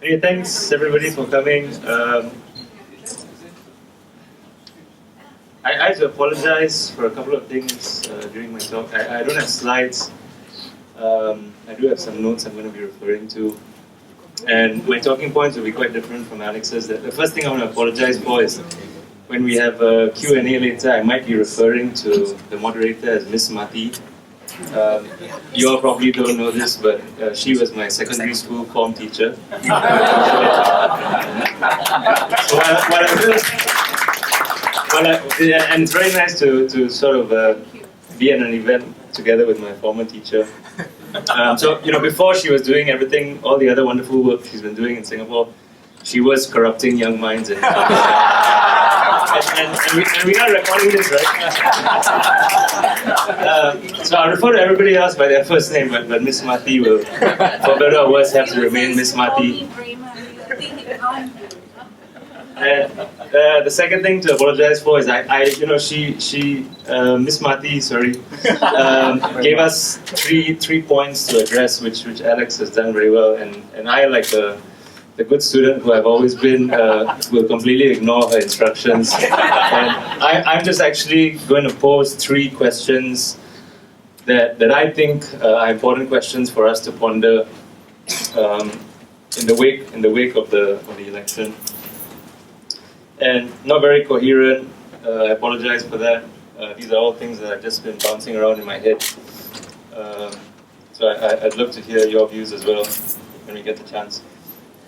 Hey, thanks everybody for coming. I have to apologize for a couple of things during my talk. I don't have slides. I do have some notes I'm going to be referring to. And my talking points will be quite different from Alex's. The first thing I want to apologize for is when we have a Q&A later, I might be referring to the moderator as Miss Mati. You all probably don't know this, but she was my secondary school form teacher. So and it's very nice to sort of be at an event together with my former teacher. So, before she was doing everything, all the other wonderful work she's been doing in Singapore, she was corrupting young minds. And we are recording this, right? So I'll refer to everybody else by their first name, but Miss Mati will, for better or worse, have to remain Miss Mati. And the second thing to apologize for is Miss Mati, gave us three points to address, which Alex has done very well, and I, like the good student who I've always been, will completely ignore her instructions. And I'm just actually going to pose three questions that I think are important questions for us to ponder in the wake of the election. And not very coherent. I apologize for that. These are all things that have just been bouncing around in my head. So I'd love to hear your views as well when we get the chance.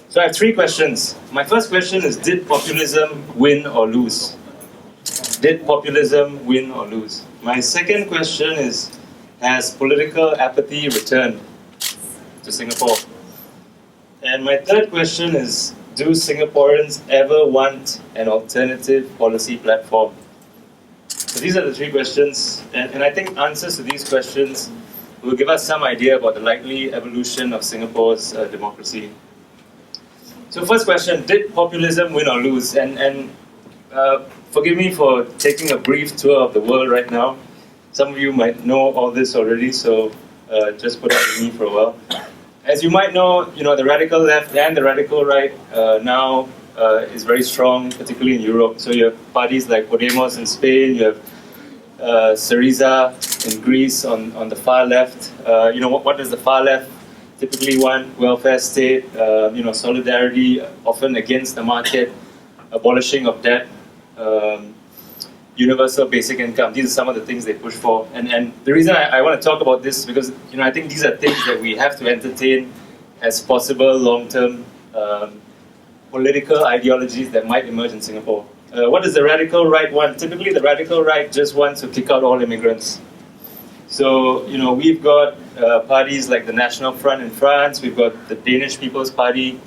So I have three questions. My first question is, did populism win or lose? Did populism win or lose? My second question is, has political apathy returned to Singapore? And my third question is, do Singaporeans ever want an alternative policy platform? So these are the three questions, and I think answers to these questions will give us some idea about the likely evolution of Singapore's democracy. So first question, did populism win or lose? And forgive me for taking a brief tour of the world right now. Some of you might know all this already, so just put up with me for a while. As you might know, the radical left and the radical right now is very strong, particularly in Europe. So you have parties like Podemos in Spain, you have Syriza in Greece on the far left. What does the far left typically want? Welfare state, solidarity, often against the market, abolishing of debt, universal basic income. These are some of the things they push for. And the reason I want to talk about this is because I think these are things that we have to entertain as possible long-term political ideologies that might emerge in Singapore. What does the radical right want? Typically, the radical right just wants to kick out all immigrants. So, we've got parties like the National Front in France, we've got the Danish People's Party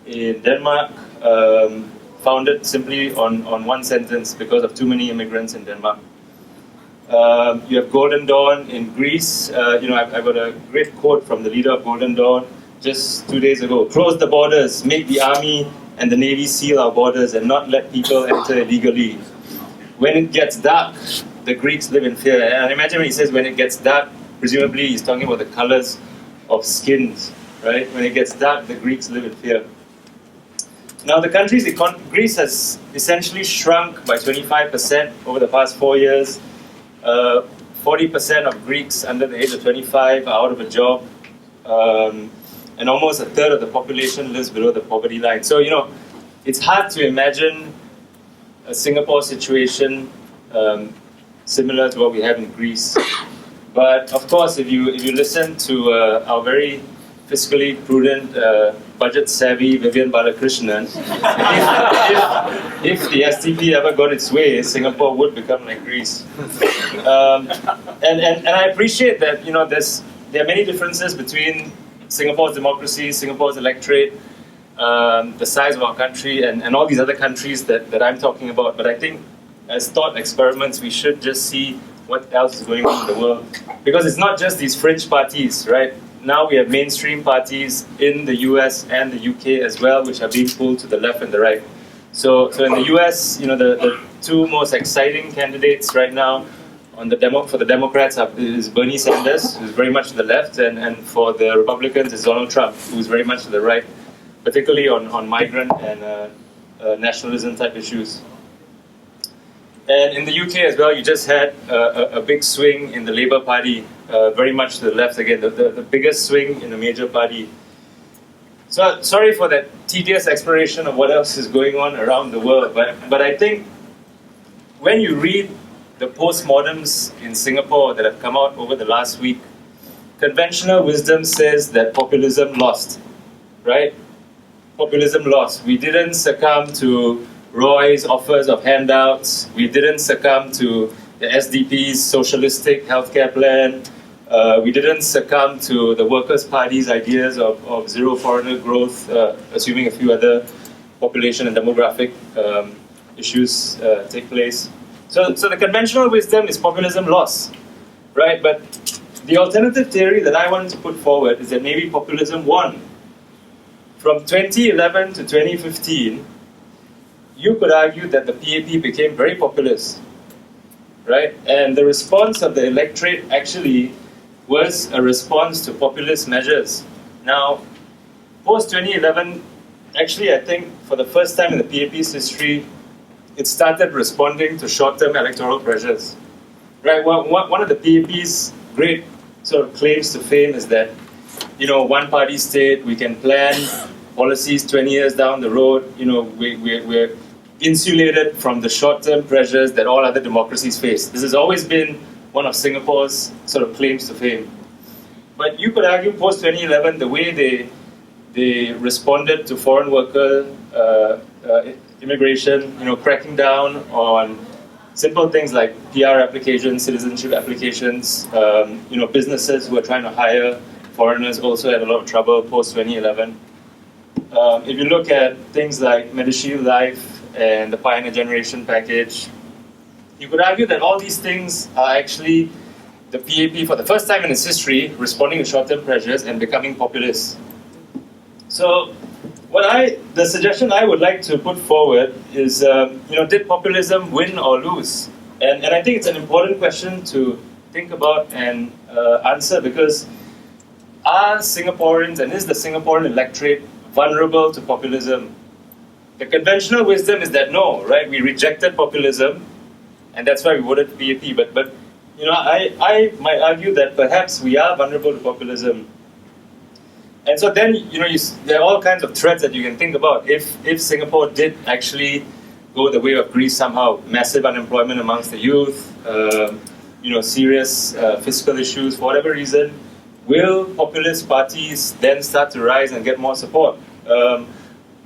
in Denmark, founded simply on one sentence, because of too many immigrants in Denmark. You have Golden Dawn in Greece. I've got a great quote from the leader of Golden Dawn just 2 days ago. Close the borders, make the army and the navy seal our borders and not let people enter illegally. When it gets dark, the Greeks live in fear. And imagine when he says when it gets dark, presumably he's talking about the colors of skins, right? When it gets dark, the Greeks live in fear. Now, the country's Greece has essentially shrunk by 25% over the past 4 years. 40% of Greeks under the age of 25 are out of a job. And almost a third of the population lives below the poverty line. So, it's hard to imagine a Singapore situation similar to what we have in Greece. But, of course, if you listen to our very fiscally prudent, budget-savvy Vivian Balakrishnan, if the STP ever got its way, Singapore would become like Greece. And I appreciate that there are many differences between Singapore's democracy, Singapore's electorate, the size of our country, and all these other countries that I'm talking about. But I think as thought experiments, we should just see what else is going on in the world. Because it's not just these fringe parties, right? Now we have mainstream parties in the US and the UK as well, which are being pulled to the left and the right. So in the US, the two most exciting candidates right now for the Democrats is Bernie Sanders, who's very much to the left, and for the Republicans is Donald Trump, who's very much to the right. particularly on migrant and nationalism type issues. And in the UK as well, you just had a big swing in the Labour Party, very much to the left again, the biggest swing in a major party. So sorry for that tedious exploration of what else is going on around the world, but I think when you read the postmortems in Singapore that have come out over the last week, conventional wisdom says that populism lost, right? Populism lost. We didn't succumb to Roy's offers of handouts. We didn't succumb to the SDP's socialistic healthcare plan. We didn't succumb to the Workers' Party's ideas of zero foreigner growth, assuming a few other population and demographic issues take place. So the conventional wisdom is populism loss, right? But the alternative theory that I want to put forward is that maybe populism won. From 2011 to 2015, you could argue that the PAP became very populist, right? And the response of the electorate actually was a response to populist measures. Now, post-2011, actually I think for the first time in the PAP's history, it started responding to short-term electoral pressures, right? One of the PAP's great sort of claims to fame is that, you know, one-party state, we can plan policies 20 years down the road, you know, we're insulated from the short-term pressures that all other democracies face. This has always been one of Singapore's sort of claims to fame. But you could argue post-2011, the way they responded to foreign worker immigration, you know, cracking down on simple things like PR applications, citizenship applications, you know, businesses who are trying to hire foreigners also had a lot of trouble post-2011. If you look at things like MediShield Life and the Pioneer Generation package, you could argue that all these things are actually the PAP, for the first time in its history, responding to short-term pressures and becoming populist. So, the suggestion I would like to put forward is, you know, did populism win or lose? And I think it's an important question to think about and answer, because are Singaporeans, and is the Singaporean electorate vulnerable to populism? The conventional wisdom is that no, right? We rejected populism, and that's why we voted PAP. But you know, I might argue that perhaps we are vulnerable to populism. And so then, you know, there are all kinds of threats that you can think about. If Singapore did actually go the way of Greece somehow, massive unemployment amongst the youth, you know, serious fiscal issues, for whatever reason, will populist parties then start to rise and get more support?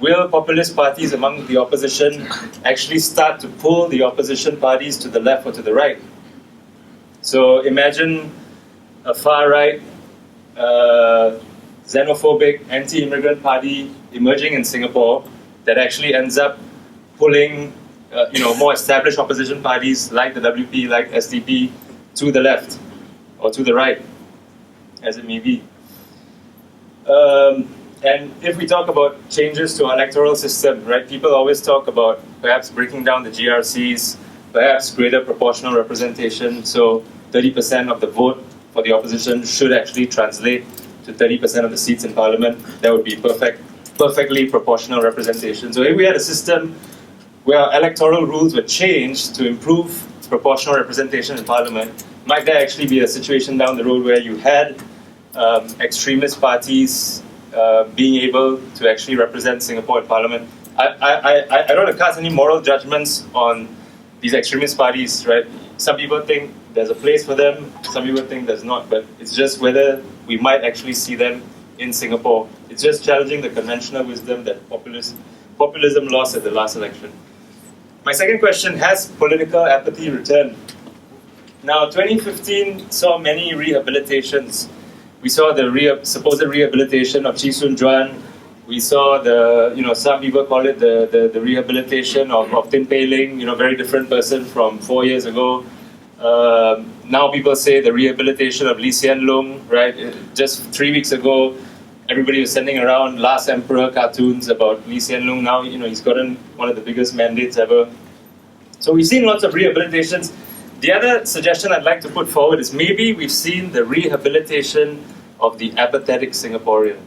Will populist parties among the opposition actually start to pull the opposition parties to the left or to the right? So imagine a far-right, xenophobic, anti-immigrant party emerging in Singapore that actually ends up pulling you know, more established opposition parties like the WP, like SDP, to the left or to the right, as it may be. And if we talk about changes to our electoral system, right, people always talk about perhaps breaking down the GRCs, perhaps greater proportional representation, so 30% of the vote for the opposition should actually translate to 30% of the seats in parliament. That would be perfectly proportional representation. So if we had a system where electoral rules were changed to improve proportional representation in parliament, might there actually be a situation down the road where you had extremist parties being able to actually represent Singapore in parliament? I don't want to cast any moral judgments on these extremist parties, right? Some people think there's a place for them, some people think there's not, but it's just whether we might actually see them in Singapore. It's just challenging the conventional wisdom that populism lost at the last election. My second question, has political apathy returned? Now, 2015 saw many rehabilitations. We saw the supposed rehabilitation of Chee Soon Juan. We saw some people call it the rehabilitation of Tin Pei Ling, you know, very different person from 4 years ago. Now people say the rehabilitation of Lee Hsien Loong, right? Just 3 weeks ago, everybody was sending around Last Emperor cartoons about Lee Hsien Loong. Now, you know, he's gotten one of the biggest mandates ever. So we've seen lots of rehabilitations. The other suggestion I'd like to put forward is maybe we've seen the rehabilitation of the apathetic Singaporean.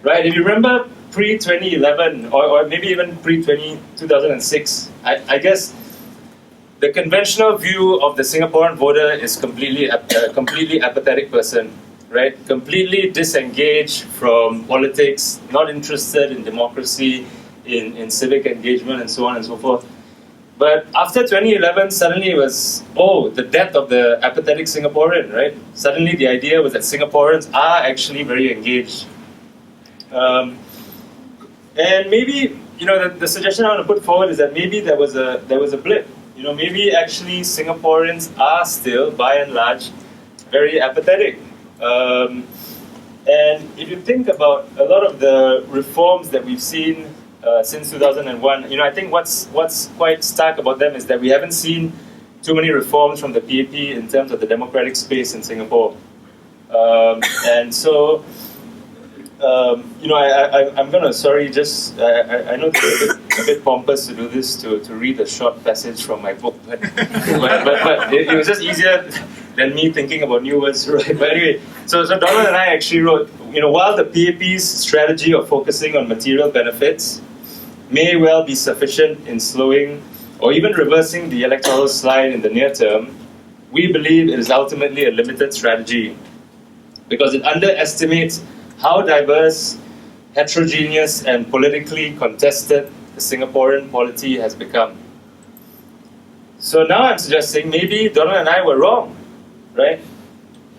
right? If you remember pre-2011, or maybe even pre-2006, I guess the conventional view of the Singaporean voter is completely apathetic person, right? Completely disengaged from politics, not interested in democracy, in civic engagement, and so on and so forth. But after 2011, suddenly it was, oh, the death of the apathetic Singaporean, right? Suddenly the idea was that Singaporeans are actually very engaged. And maybe, the suggestion I want to put forward is that maybe there was a blip. Maybe actually Singaporeans are still, by and large, very apathetic. And if you think about a lot of the reforms that we've seen since 2001, I think what's quite stark about them is that we haven't seen too many reforms from the PAP in terms of the democratic space in Singapore. And so, I'm gonna, sorry, just, I know it's a bit pompous to do this, to read a short passage from my book, but it was just easier than me thinking about new words, right? But anyway, so Donald and I actually wrote, while the PAP's strategy of focusing on material benefits may well be sufficient in slowing or even reversing the electoral slide in the near term, we believe it is ultimately a limited strategy because it underestimates how diverse, heterogeneous, and politically contested the Singaporean polity has become. So now I'm suggesting maybe Donald and I were wrong, right?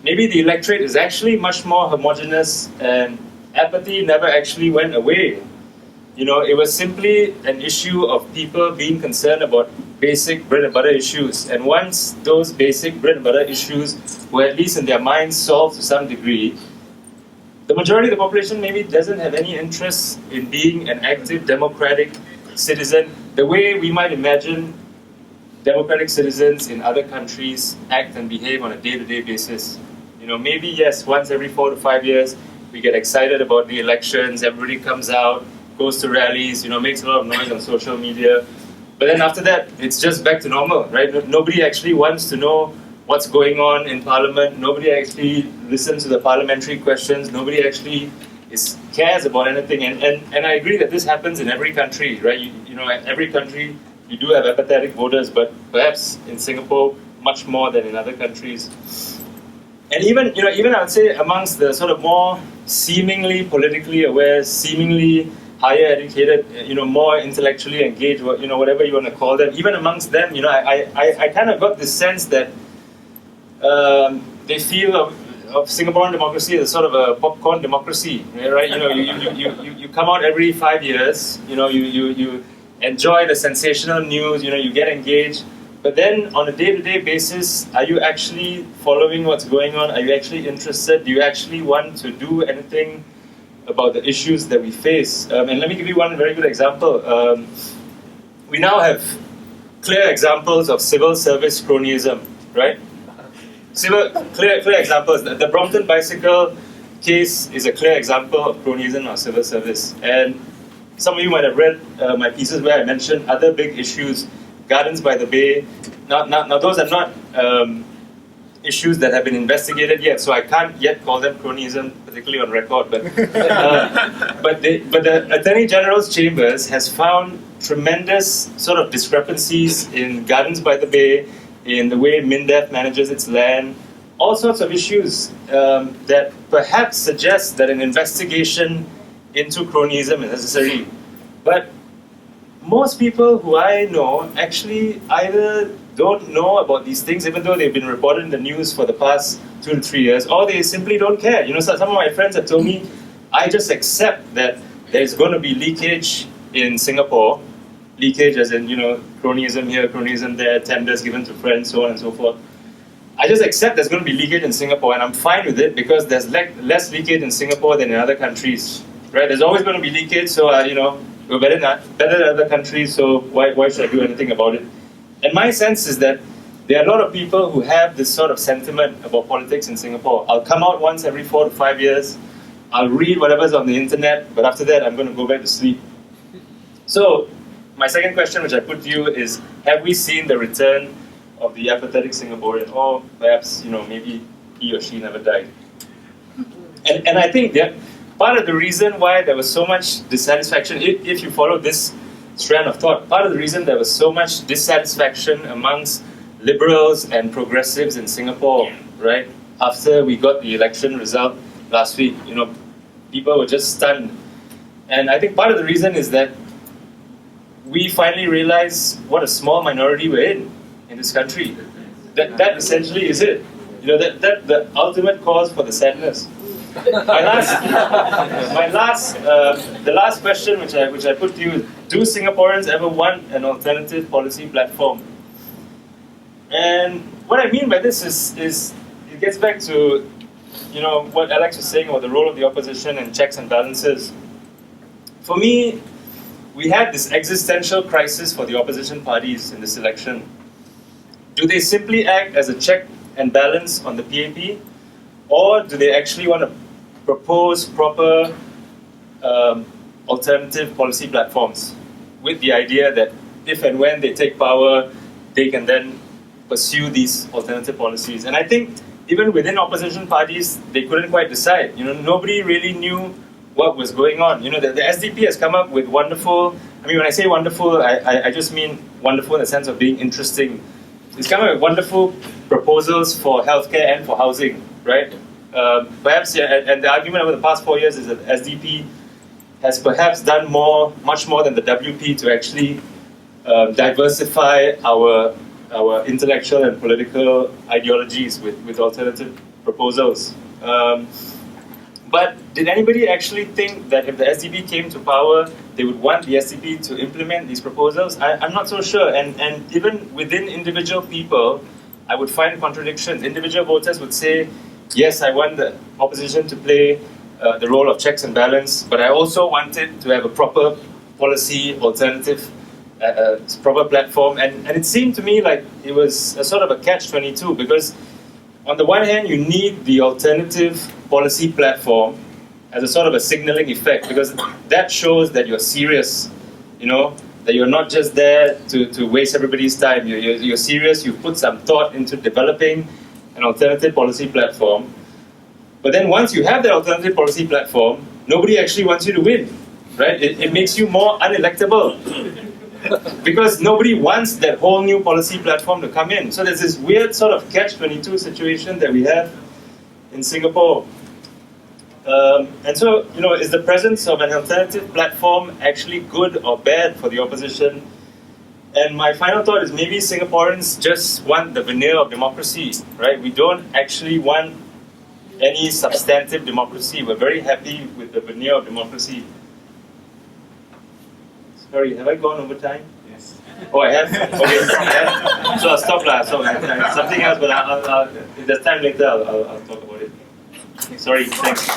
Maybe the electorate is actually much more homogeneous and apathy never actually went away. It was simply an issue of people being concerned about basic bread and butter issues. And once those basic bread and butter issues were at least in their minds solved to some degree, the majority of the population maybe doesn't have any interest in being an active democratic citizen the way we might imagine democratic citizens in other countries act and behave on a day-to-day basis. Maybe yes, once every 4 to 5 years, we get excited about the elections, everybody comes out, goes to rallies, makes a lot of noise on social media. But then after that, it's just back to normal, right? Nobody actually wants to know what's going on in Parliament. Nobody actually listens to the parliamentary questions. Nobody actually cares about anything. And I agree that this happens in every country, right? Every country, you do have apathetic voters, but perhaps in Singapore, much more than in other countries. And even I would say amongst the sort of more seemingly politically aware, seemingly higher educated, more intellectually engaged, whatever you want to call them, even amongst them, I kind of got this sense that they feel of Singaporean democracy as sort of a popcorn democracy, right? You come out every 5 years, you enjoy the sensational news, you get engaged, but then on a day-to-day basis, are you actually following what's going on? Are you actually interested? Do you actually want to do anything about the issues that we face? And let me give you one very good example. We now have clear examples of civil service cronyism, right? Clear examples. The Brompton bicycle case is a clear example of cronyism or civil service. And some of you might have read my pieces where I mentioned other big issues, Gardens by the Bay. Now those are not issues that have been investigated yet, so I can't yet call them cronyism, particularly on record. But but the Attorney General's Chambers has found tremendous sort of discrepancies in Gardens by the Bay, in the way MINDEF manages its land, all sorts of issues that perhaps suggest that an investigation into cronyism is necessary. But most people who I know actually either don't know about these things, even though they've been reported in the news for the past 2 to 3 years, or they simply don't care. Some of my friends have told me, I just accept that there's going to be leakage in Singapore, leakage as in, cronyism here, cronyism there, tenders given to friends, so on and so forth. I just accept there's going to be leakage in Singapore, and I'm fine with it because there's less leakage in Singapore than in other countries, right? There's always going to be leakage, so we're better than other countries, so why should I do anything about it? And my sense is that there are a lot of people who have this sort of sentiment about politics in Singapore. I'll come out once every 4 to 5 years, I'll read whatever's on the internet, but after that I'm going to go back to sleep. So, my second question which I put to you is, have we seen the return of the apathetic Singaporean? Or perhaps, maybe he or she never died. And I think that part of the reason why there was so much dissatisfaction, if you follow this strand of thought, part of the reason there was so much dissatisfaction amongst liberals and progressives in Singapore, right? After we got the election result last week, people were just stunned. And I think part of the reason is that we finally realized what a small minority we're in this country. That essentially is it. That the ultimate cause for the sadness. The last question which I put to you is: do Singaporeans ever want an alternative policy platform? And what I mean by this is it gets back to what Alex was saying about the role of the opposition and checks and balances. For me, we had this existential crisis for the opposition parties in this election. Do they simply act as a check and balance on the PAP, or do they actually want to propose proper alternative policy platforms with the idea that if and when they take power, they can then pursue these alternative policies? And I think even within opposition parties, they couldn't quite decide. Nobody really knew what was going on. The SDP has come up with wonderful, when I say wonderful, I just mean wonderful in the sense of being interesting. It's come up with wonderful proposals for healthcare and for housing, right? Perhaps, and the argument over the past 4 years is that SDP has perhaps done much more than the WP to actually diversify our intellectual and political ideologies with alternative proposals. But did anybody actually think that if the SDP came to power, they would want the SDP to implement these proposals? I'm not so sure. And even within individual people, I would find contradictions. Individual voters would say, yes, I want the opposition to play the role of checks and balance, but I also wanted to have a proper policy alternative, proper platform. And it seemed to me like it was a sort of a catch-22, because on the one hand, you need the alternative policy platform as a sort of a signaling effect, because that shows that you're serious, that you're not just there to waste everybody's time. You're serious, you've put some thought into developing an alternative policy platform. But then once you have that alternative policy platform, nobody actually wants you to win, right? It makes you more unelectable, because nobody wants that whole new policy platform to come in. So there's this weird sort of catch-22 situation that we have in Singapore. And so, is the presence of an alternative platform actually good or bad for the opposition? And my final thought is maybe Singaporeans just want the veneer of democracy, right? We don't actually want any substantive democracy. We're very happy with the veneer of democracy. Sorry, have I gone over time? Yes. Oh, I have? Okay, I have. So I'll stop now. So something else, but if there's time later, I'll talk about it. Sorry, thanks.